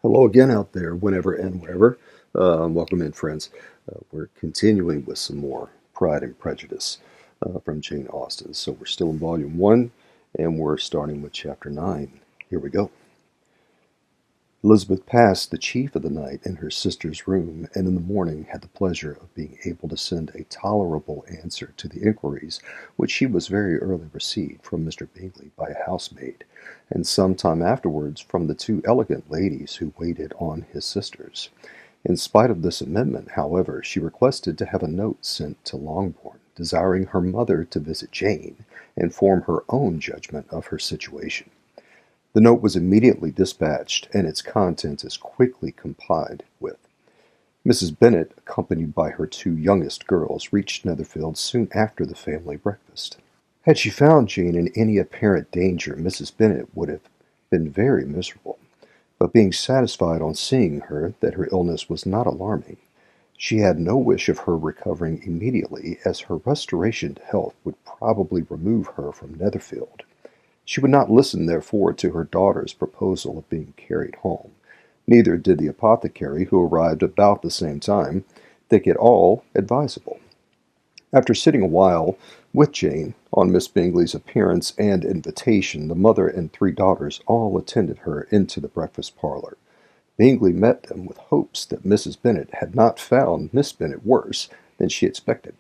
Hello again out there, whenever and wherever. Welcome in, friends. We're continuing with some more Pride and Prejudice from Jane Austen. So we're still in Volume 1, and we're starting with Chapter 9. Here we go. Elizabeth passed the chief of the night in her sister's room, and in the morning had the pleasure of being able to send a tolerable answer to the inquiries which she was very early received from Mr. Bingley by a housemaid, and some time afterwards from the two elegant ladies who waited on his sisters. In spite of this amendment, however, she requested to have a note sent to Longbourn, desiring her mother to visit Jane, and form her own judgment of her situation. The note was immediately dispatched, and its contents as quickly complied with. Mrs. Bennet, accompanied by her two youngest girls, reached Netherfield soon after the family breakfast. Had she found Jane in any apparent danger, Mrs. Bennet would have been very miserable, but being satisfied on seeing her that her illness was not alarming, she had no wish of her recovering immediately, as her restoration to health would probably remove her from Netherfield. She would not listen, therefore, to her daughter's proposal of being carried home. Neither did the apothecary, who arrived about the same time, think it all advisable. After sitting a while with Jane on Miss Bingley's appearance and invitation, the mother and three daughters all attended her into the breakfast parlour. Bingley met them with hopes that Mrs. Bennet had not found Miss Bennet worse than she expected.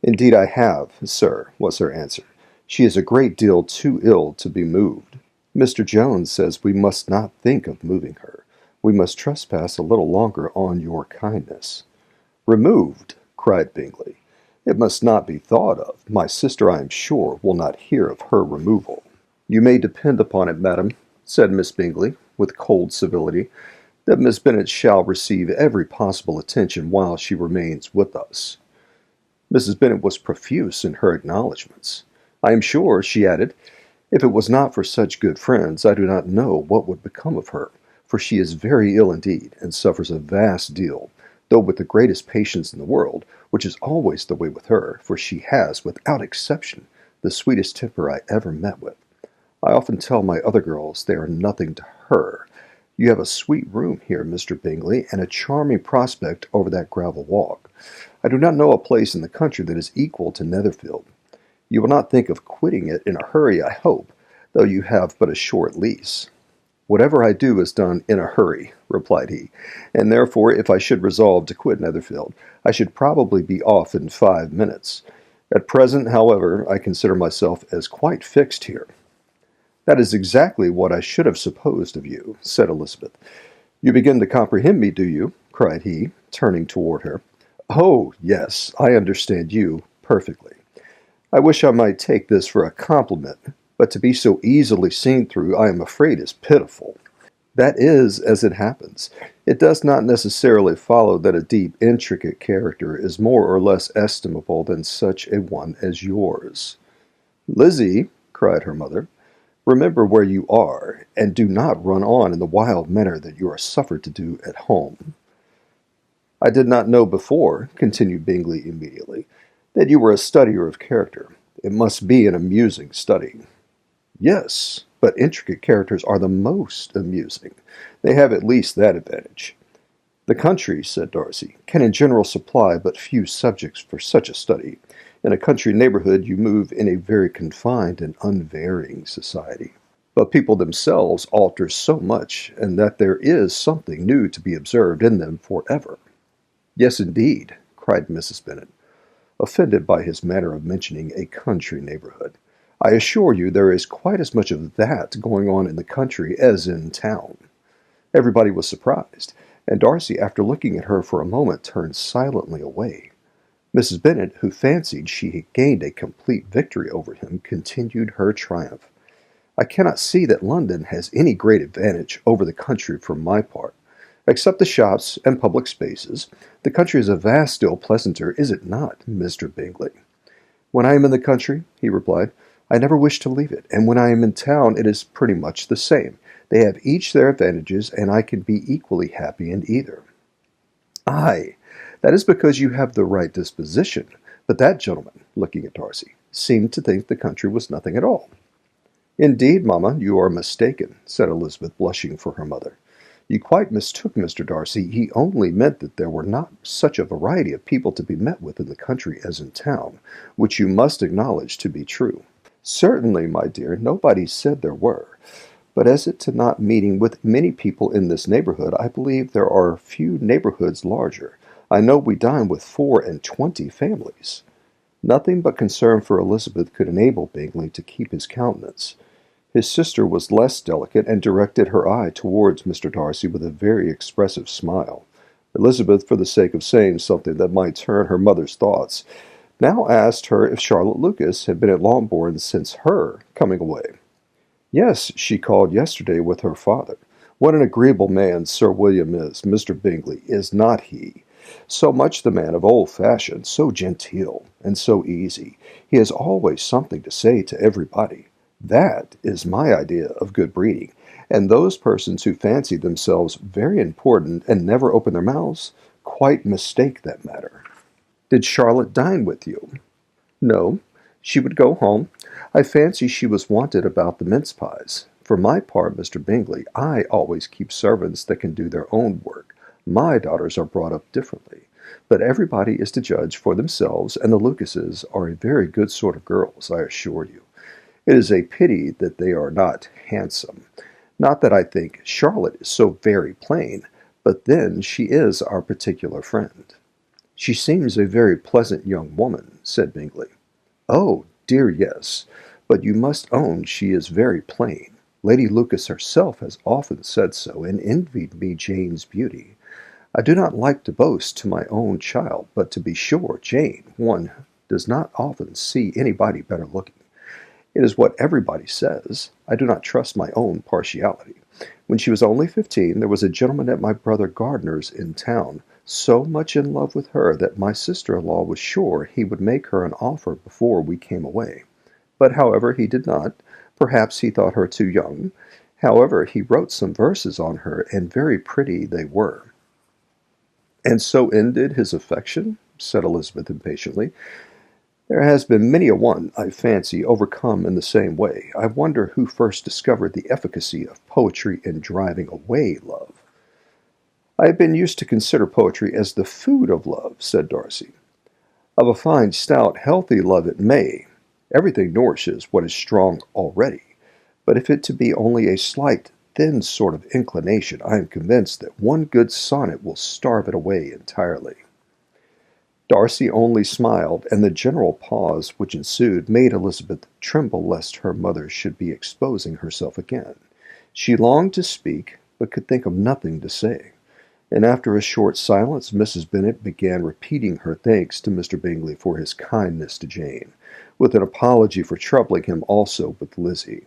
"Indeed I have, sir," was her answer. "She is a great deal too ill to be moved. Mr. Jones says we must not think of moving her. We must trespass a little longer on your kindness." "Removed!" cried Bingley. "It must not be thought of. My sister, I am sure, will not hear of her removal." "You may depend upon it, madam," said Miss Bingley, with cold civility, "that Miss Bennet shall receive every possible attention while she remains with us." Mrs. Bennet was profuse in her acknowledgments. "I am sure," she added, "if it was not for such good friends, I do not know what would become of her, for she is very ill indeed, and suffers a vast deal, though with the greatest patience in the world, which is always the way with her, for she has, without exception, the sweetest temper I ever met with. I often tell my other girls they are nothing to her. You have a sweet room here, Mr. Bingley, and a charming prospect over that gravel walk. I do not know a place in the country that is equal to Netherfield. You will not think of quitting it in a hurry, I hope, though you have but a short lease." "Whatever I do is done in a hurry," replied he, "and therefore if I should resolve to quit Netherfield, I should probably be off in 5 minutes. At present, however, I consider myself as quite fixed here." "That is exactly what I should have supposed of you," said Elizabeth. "You begin to comprehend me, do you?" cried he, turning toward her. "Oh, yes, I understand you perfectly. I wish I might take this for a compliment, but to be so easily seen through, I am afraid, is pitiful. That is as it happens. It does not necessarily follow that a deep, intricate character is more or less estimable than such a one as yours." "Lizzie," cried her mother, "remember where you are, and do not run on in the wild manner that you are suffered to do at home." "I did not know before," continued Bingley immediately, "that you were a studier of character. It must be an amusing study." "Yes, but intricate characters are the most amusing. They have at least that advantage." "The country," said Darcy, "can in general supply but few subjects for such a study. In a country neighborhood you move in a very confined and unvarying society. But people themselves alter so much, and that there is something new to be observed in them forever." "Yes, indeed," cried Mrs. Bennet, offended by his manner of mentioning a country neighborhood. "I assure you there is quite as much of that going on in the country as in town." Everybody was surprised, and Darcy, after looking at her for a moment, turned silently away. Mrs. Bennet, who fancied she had gained a complete victory over him, continued her triumph. "I cannot see that London has any great advantage over the country for my part. Except the shops and public spaces, the country is a vast deal pleasanter, is it not, Mr. Bingley?" "When I am in the country," he replied, "I never wish to leave it, and when I am in town it is pretty much the same. They have each their advantages, and I can be equally happy in either." "Ay, that is because you have the right disposition, but that gentleman," looking at Darcy, "seemed to think the country was nothing at all." "Indeed, mamma, you are mistaken," said Elizabeth, blushing for her mother. You quite mistook Mr. Darcy. He only meant that there were not such a variety of people to be met with in the country as in town, which you must acknowledge to be true. Certainly, my dear, nobody said there were. But as to not meeting with many people in this neighborhood, I believe there are few neighborhoods larger. I know we dine with 24 families. Nothing but concern for Elizabeth could enable Bingley to keep his countenance. His sister was less delicate, and directed her eye towards Mr. Darcy with a very expressive smile. Elizabeth, for the sake of saying something that might turn her mother's thoughts, now asked her if Charlotte Lucas had been at Longbourn since her coming away. Yes, she called yesterday with her father. What an agreeable man Sir William is, Mr. Bingley, is not he? So much the man of old fashion, so genteel, and so easy. He has always something to say to everybody. That is my idea of good breeding, and those persons who fancy themselves very important and never open their mouths quite mistake that matter. Did Charlotte dine with you? No, she would go home. I fancy she was wanted about the mince pies. For my part, Mr. Bingley, I always keep servants that can do their own work. My daughters are brought up differently. But everybody is to judge for themselves, and the Lucases are a very good sort of girls, I assure you. It is a pity that they are not handsome. Not that I think Charlotte is so very plain, but then she is our particular friend. She seems a very pleasant young woman, said Bingley. Oh, dear, yes, but you must own she is very plain. Lady Lucas herself has often said so, and envied me Jane's beauty. I do not like to boast to my own child, but to be sure, Jane, one does not often see anybody better looking. It is what everybody says. I do not trust my own partiality. When she was only 15, there was a gentleman at my brother Gardiner's in town, so much in love with her that my sister-in-law was sure he would make her an offer before we came away. But, however, he did not. Perhaps he thought her too young. However, he wrote some verses on her, and very pretty they were. And so ended his affection? Said Elizabeth impatiently. There has been many a one, I fancy, overcome in the same way. I wonder who first discovered the efficacy of poetry in driving away love. I have been used to consider poetry as the food of love, said Darcy. Of a fine, stout, healthy love it may. Everything nourishes what is strong already. But if it to be only a slight, thin sort of inclination, I am convinced that one good sonnet will starve it away entirely. Darcy only smiled, and the general pause which ensued made Elizabeth tremble lest her mother should be exposing herself again. She longed to speak, but could think of nothing to say. And after a short silence, Mrs. Bennet began repeating her thanks to Mr. Bingley for his kindness to Jane, with an apology for troubling him also with Lizzie.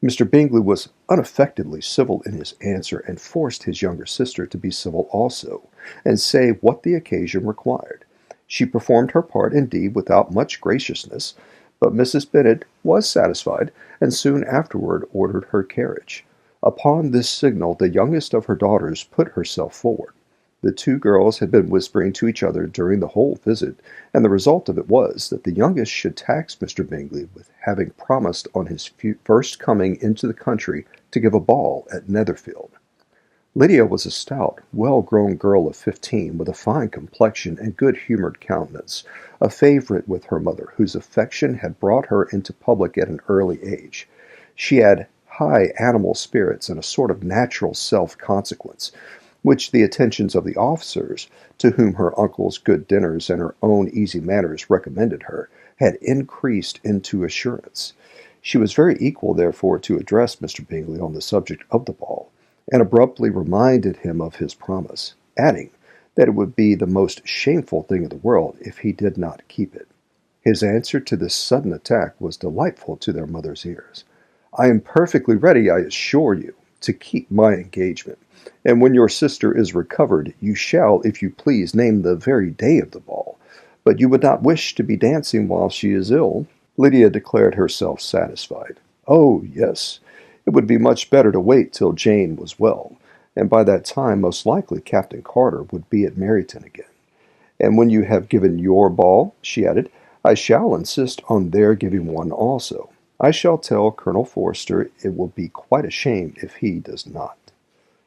Mr. Bingley was unaffectedly civil in his answer, and forced his younger sister to be civil also, and say what the occasion required. She performed her part, indeed, without much graciousness, but Mrs. Bennet was satisfied, and soon afterward ordered her carriage. Upon this signal, the youngest of her daughters put herself forward. The two girls had been whispering to each other during the whole visit, and the result of it was that the youngest should tax Mr. Bingley with having promised on his first coming into the country to give a ball at Netherfield. Lydia was a stout, well-grown girl of 15, with a fine complexion and good-humored countenance, a favorite with her mother, whose affection had brought her into public at an early age. She had high animal spirits and a sort of natural self-consequence, which the attentions of the officers, to whom her uncle's good dinners and her own easy manners recommended her, had increased into assurance. She was very equal, therefore, to address Mr. Bingley on the subject of the ball, and abruptly reminded him of his promise, adding that it would be the most shameful thing in the world if he did not keep it. His answer to this sudden attack was delightful to their mother's ears. I am perfectly ready, I assure you, to keep my engagement, and when your sister is recovered, you shall, if you please, name the very day of the ball. But you would not wish to be dancing while she is ill. Lydia declared herself satisfied. Oh, yes. It would be much better to wait till Jane was well, and by that time most likely Captain Carter would be at Meryton again. And when you have given your ball, she added, I shall insist on their giving one also. I shall tell Colonel Forster it will be quite a shame if he does not.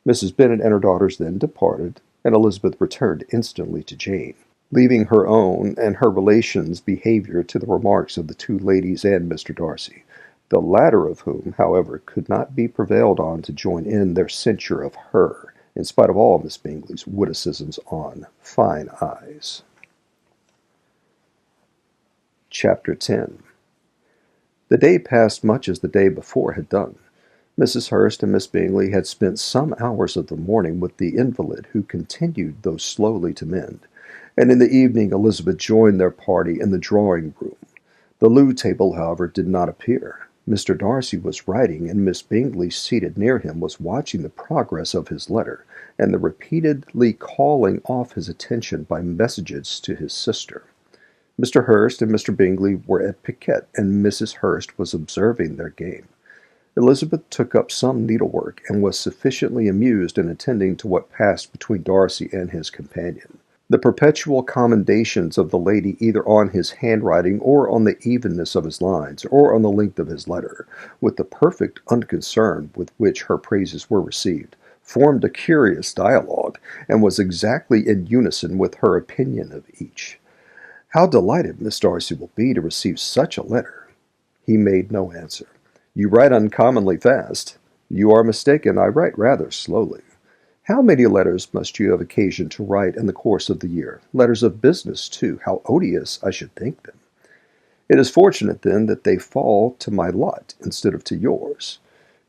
Mrs. Bennet and her daughters then departed, and Elizabeth returned instantly to Jane, leaving her own and her relations' behaviour to the remarks of the two ladies and Mr. Darcy, the latter of whom, however, could not be prevailed on to join in their censure of her, in spite of all Miss Bingley's witticisms on fine eyes. Chapter 10. The day passed much as the day before had done. Mrs. Hurst and Miss Bingley had spent some hours of the morning with the invalid, who continued, though slowly, to mend, and in the evening Elizabeth joined their party in the drawing-room. The loo table, however, did not appear. Mr. Darcy was writing, and Miss Bingley, seated near him, was watching the progress of his letter, and the repeatedly calling off his attention by messages to his sister. Mr. Hurst and Mr. Bingley were at piquet, and Mrs. Hurst was observing their game. Elizabeth took up some needlework, and was sufficiently amused in attending to what passed between Darcy and his companion. The perpetual commendations of the lady either on his handwriting, or on the evenness of his lines, or on the length of his letter, with the perfect unconcern with which her praises were received, formed a curious dialogue, and was exactly in unison with her opinion of each. "How delighted Miss Darcy will be to receive such a letter!" He made no answer. "You write uncommonly fast." "You are mistaken. I write rather slowly." "How many letters must you have occasion to write in the course of the year? Letters of business, too. How odious I should think them." "It is fortunate, then, that they fall to my lot instead of to yours.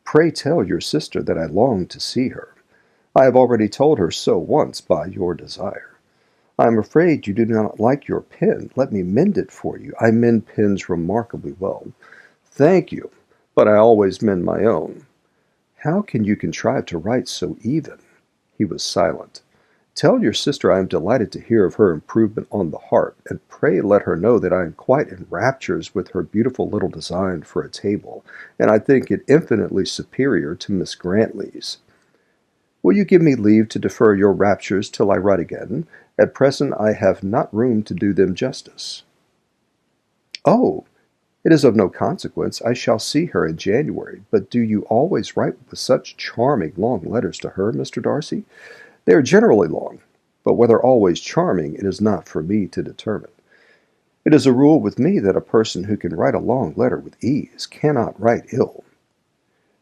Pray tell your sister that I long to see her. I have already told her so once by your desire. I am afraid you do not like your pen. Let me mend it for you. I mend pens remarkably well." "Thank you, but I always mend my own." "How can you contrive to write so even?" He was silent. "Tell your sister I am delighted to hear of her improvement on the harp, and pray let her know that I am quite in raptures with her beautiful little design for a table, and I think it infinitely superior to Miss Grantley's." "Will you give me leave to defer your raptures till I write again? At present I have not room to do them justice." "Oh, it is of no consequence. I shall see her in January. But do you always write with such charming long letters to her, Mr. Darcy?" "They are generally long, but whether always charming it is not for me to determine. It is a rule with me that a person who can write a long letter with ease cannot write ill."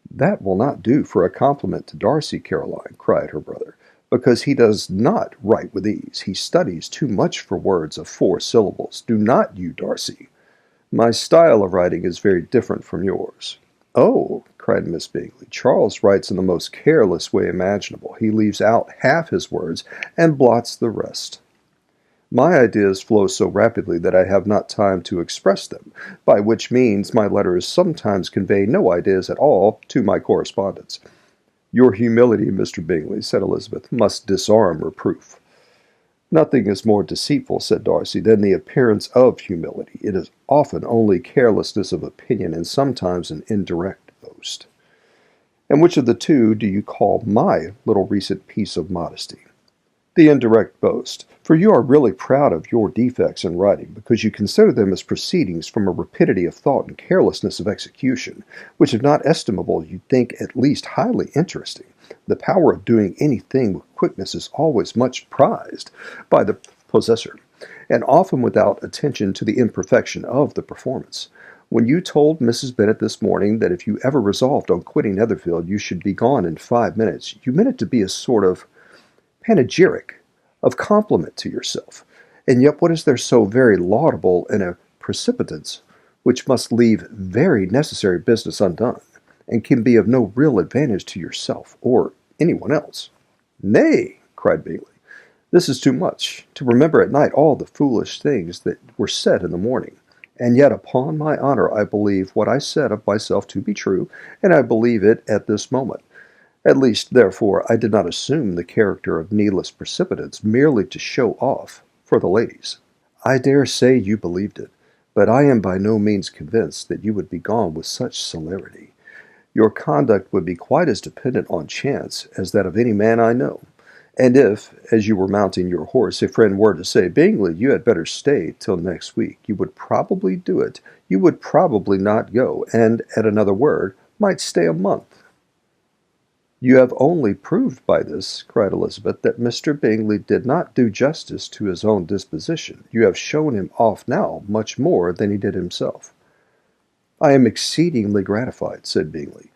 "That will not do for a compliment to Darcy, Caroline," cried her brother, "because he does not write with ease. He studies too much for words of 4 syllables. Do not you, Darcy?" "My style of writing is very different from yours." "Oh," cried Miss Bingley, "Charles writes in the most careless way imaginable. He leaves out half his words, and blots the rest. My ideas flow so rapidly that I have not time to express them, by which means my letters sometimes convey no ideas at all to my correspondents." "Your humility, Mr. Bingley," said Elizabeth, "must disarm reproof." "Nothing is more deceitful," said Darcy, "than the appearance of humility. It is often only carelessness of opinion, and sometimes an indirect boast." "And which of the two do you call my little recent piece of modesty?" "The indirect boast, for you are really proud of your defects in writing, because you consider them as proceedings from a rapidity of thought and carelessness of execution, which, if not estimable, you think at least highly interesting. The power of doing anything with quickness is always much prized by the possessor, and often without attention to the imperfection of the performance. When you told Mrs. Bennet this morning that if you ever resolved on quitting Netherfield you should be gone in 5 minutes, you meant it to be a sort of panegyric, of compliment to yourself. And yet what is there so very laudable in a precipitance which must leave very necessary business undone, and can be of no real advantage to yourself or any one else?" "Nay," cried Bingley, "this is too much, to remember at night all the foolish things that were said in the morning. And yet, upon my honour, I believe what I said of myself to be true, and I believe it at this moment. At least, therefore, I did not assume the character of needless precipitance merely to show off for the ladies." "I dare say you believed it, but I am by no means convinced that you would be gone with such celerity. Your conduct would be quite as dependent on chance as that of any man I know. And if, as you were mounting your horse, a friend were to say, 'Bingley, you had better stay till next week,' you would probably do it. You would probably not go, and, at another word, might stay a month." "You have only proved by this," cried Elizabeth, "that Mr. Bingley did not do justice to his own disposition. You have shown him off now much more than he did himself." "I am exceedingly gratified," said Bingley,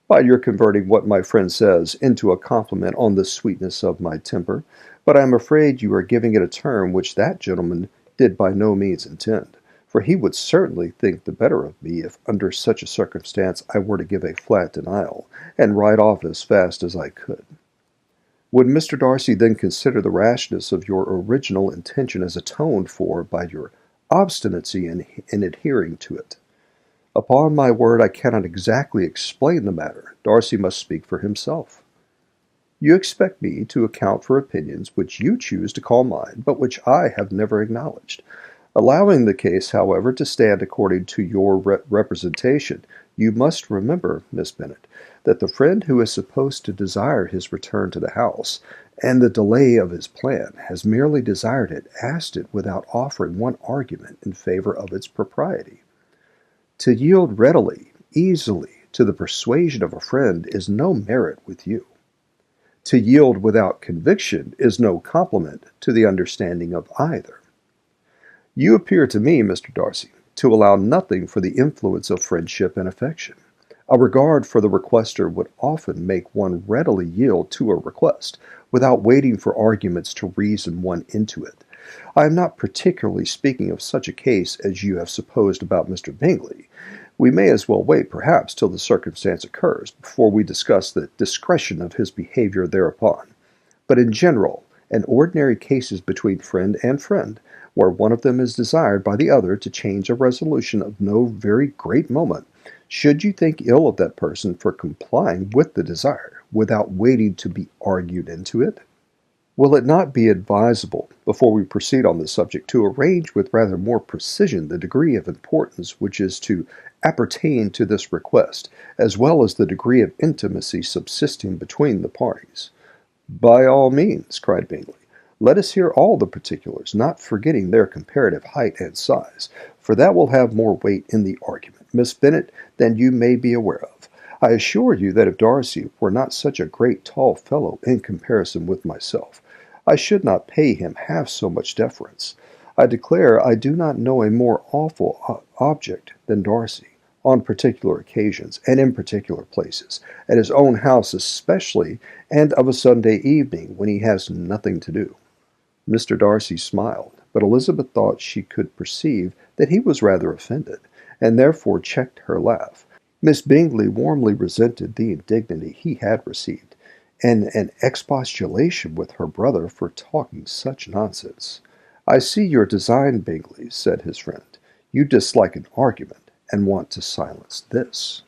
"by your converting what my friend says into a compliment on the sweetness of my temper, but I am afraid you are giving it a turn which that gentleman did by no means intend, for he would certainly think the better of me if under such a circumstance I were to give a flat denial, and ride off as fast as I could. Would Mr. Darcy then consider the rashness of your original intention as atoned for by your obstinacy in adhering to it? Upon my word, I cannot exactly explain the matter. Darcy must speak for himself. You expect me to account for opinions which you choose to call mine, but which I have never acknowledged. Allowing the case, however, to stand according to your representation, you must remember, Miss Bennet, that the friend who is supposed to desire his return to the house, and the delay of his plan, has merely desired it, asked it without offering one argument in favor of its propriety. To yield readily, easily, to the persuasion of a friend is no merit with you. To yield without conviction is no compliment to the understanding of either. You appear to me, Mr. Darcy, to allow nothing for the influence of friendship and affection. A regard for the requester would often make one readily yield to a request, without waiting for arguments to reason one into it. I am not particularly speaking of such a case as you have supposed about Mr. Bingley. We may as well wait, perhaps, till the circumstance occurs, before we discuss the discretion of his behavior thereupon. But in general, and ordinary cases between friend and friend, where one of them is desired by the other to change a resolution of no very great moment, should you think ill of that person for complying with the desire, without waiting to be argued into it? Will it not be advisable, before we proceed on this subject, to arrange with rather more precision the degree of importance which is to appertain to this request, as well as the degree of intimacy subsisting between the parties? "By all means," cried Bingley. "Let us hear all the particulars, not forgetting their comparative height and size, for that will have more weight in the argument, Miss Bennet, than you may be aware of. I assure you that if Darcy were not such a great tall fellow in comparison with myself, I should not pay him half so much deference. I declare I do not know a more awful object than Darcy, on particular occasions, and in particular places, at his own house especially, and of a Sunday evening, when he has nothing to do." Mr. Darcy smiled, but Elizabeth thought she could perceive that he was rather offended, and therefore checked her laugh. Miss Bingley warmly resented the indignity he had received, and an expostulation with her brother for talking such nonsense. "I see your design, Bingley," said his friend. "You dislike an argument, and want to silence this."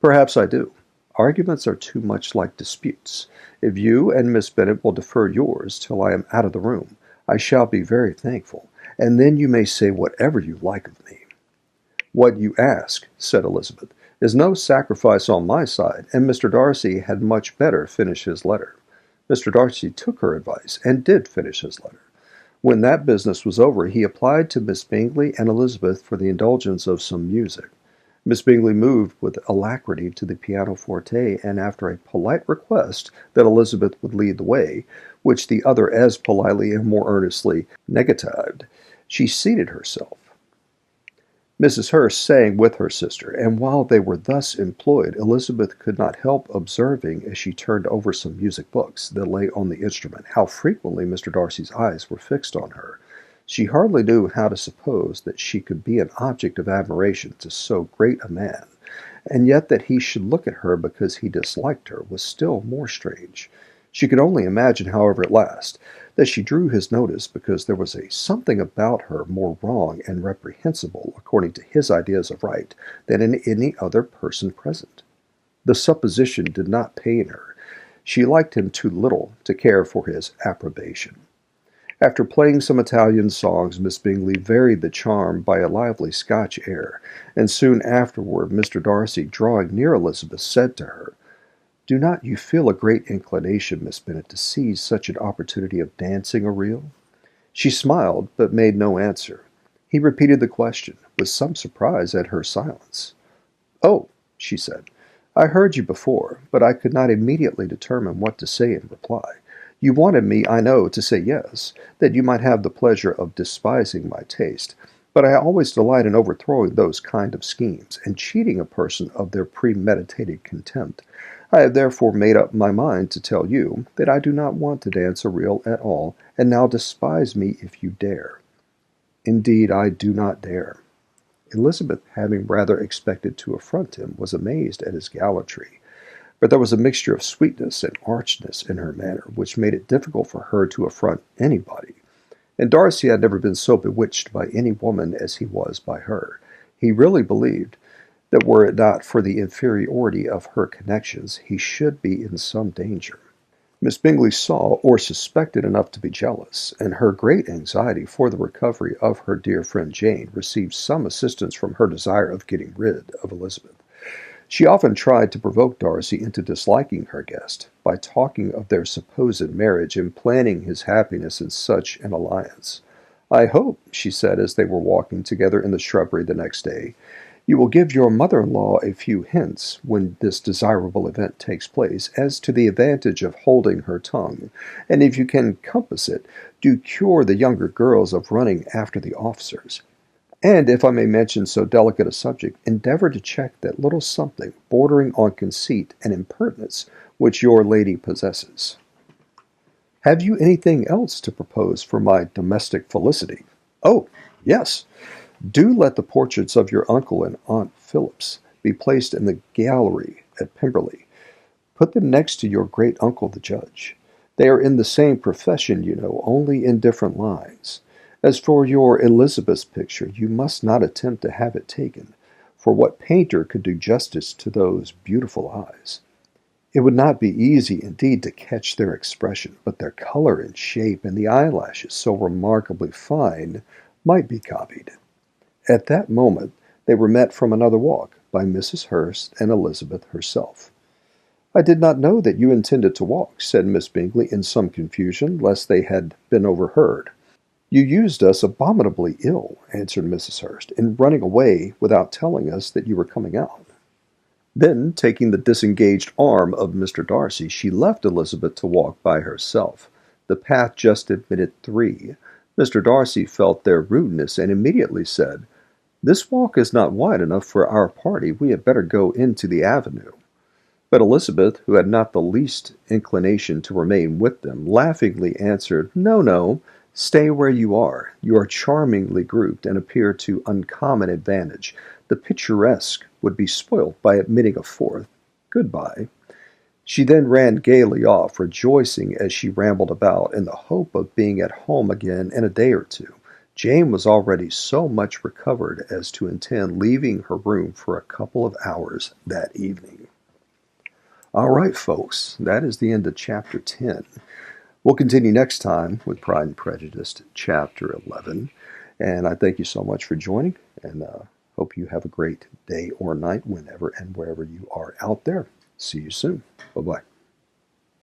"Perhaps I do. Arguments are too much like disputes. If you and Miss Bennet will defer yours till I am out of the room, I shall be very thankful, and then you may say whatever you like of me." "What you ask," said Elizabeth, "is no sacrifice on my side, and Mr. Darcy had much better finish his letter." Mr. Darcy took her advice, and did finish his letter. When that business was over, he applied to Miss Bingley and Elizabeth for the indulgence of some music. Miss Bingley moved with alacrity to the pianoforte, and after a polite request that Elizabeth would lead the way, which the other as politely and more earnestly negatived, she seated herself. Mrs. Hurst sang with her sister, and while they were thus employed, Elizabeth could not help observing, as she turned over some music books that lay on the instrument, how frequently Mr. Darcy's eyes were fixed on her. She hardly knew how to suppose that she could be an object of admiration to so great a man, and yet that he should look at her because he disliked her was still more strange. She could only imagine, however, at last, that she drew his notice because there was a something about her more wrong and reprehensible, according to his ideas of right, than in any other person present. The supposition did not pain her. She liked him too little to care for his approbation. After playing some Italian songs, Miss Bingley varied the charm by a lively Scotch air, and soon afterward Mr. Darcy, drawing near Elizabeth, said to her, "Do not you feel a great inclination, Miss Bennet, to seize such an opportunity of dancing a reel?" She smiled, but made no answer. He repeated the question, with some surprise at her silence. "Oh," she said, I heard you before, but I could not immediately determine what to say in reply. You wanted me, I know, to say yes, that you might have the pleasure of despising my taste, but I always delight in overthrowing those kind of schemes, and cheating a person of their premeditated contempt. I have therefore made up my mind to tell you that I do not want to dance a reel at all, and now despise me if you dare. Indeed, I do not dare. Elizabeth, having rather expected to affront him, was amazed at his gallantry, but there was a mixture of sweetness and archness in her manner which made it difficult for her to affront anybody. And Darcy had never been so bewitched by any woman as he was by her. He really believed that were it not for the inferiority of her connections, he should be in some danger. Miss Bingley saw or suspected enough to be jealous, and her great anxiety for the recovery of her dear friend Jane received some assistance from her desire of getting rid of Elizabeth. She often tried to provoke Darcy into disliking her guest by talking of their supposed marriage and planning his happiness in such an alliance. "I hope," she said as they were walking together in the shrubbery the next day, "you will give your mother-in-law a few hints, when this desirable event takes place, as to the advantage of holding her tongue, and if you can compass it, do cure the younger girls of running after the officers. And, if I may mention so delicate a subject, endeavor to check that little something, bordering on conceit and impertinence, which your lady possesses. Have you anything else to propose for my domestic felicity? Oh, yes! Do let the portraits of your uncle and Aunt Phillips be placed in the gallery at Pemberley. Put them next to your great-uncle the judge. They are in the same profession, you know, only in different lines. As for your Elizabeth's picture, you must not attempt to have it taken, for what painter could do justice to those beautiful eyes? It would not be easy indeed to catch their expression, but their color and shape, and the eyelashes, so remarkably fine, might be copied." At that moment they were met from another walk by Mrs. Hurst and Elizabeth herself. "I did not know that you intended to walk," said Miss Bingley in some confusion, lest they had been overheard. "You used us abominably ill," answered Mrs. Hurst, "in running away without telling us that you were coming out." Then, taking the disengaged arm of Mr. Darcy, she left Elizabeth to walk by herself. The path just admitted three. Mr. Darcy felt their rudeness, and immediately said, "This walk is not wide enough for our party. We had better go into the avenue." But Elizabeth, who had not the least inclination to remain with them, laughingly answered, "No, no. Stay where you are. You are charmingly grouped, and appear to uncommon advantage. The picturesque would be spoilt by admitting a fourth. Good-bye." She then ran gaily off, rejoicing as she rambled about, in the hope of being at home again in a day or two. Jane was already so much recovered as to intend leaving her room for a couple of hours that evening. All right, folks, that is the end of Chapter 10. We'll continue next time with Pride and Prejudice, Chapter 11. And I thank you so much for joining, and hope you have a great day or night whenever and wherever you are out there. See you soon. Bye-bye.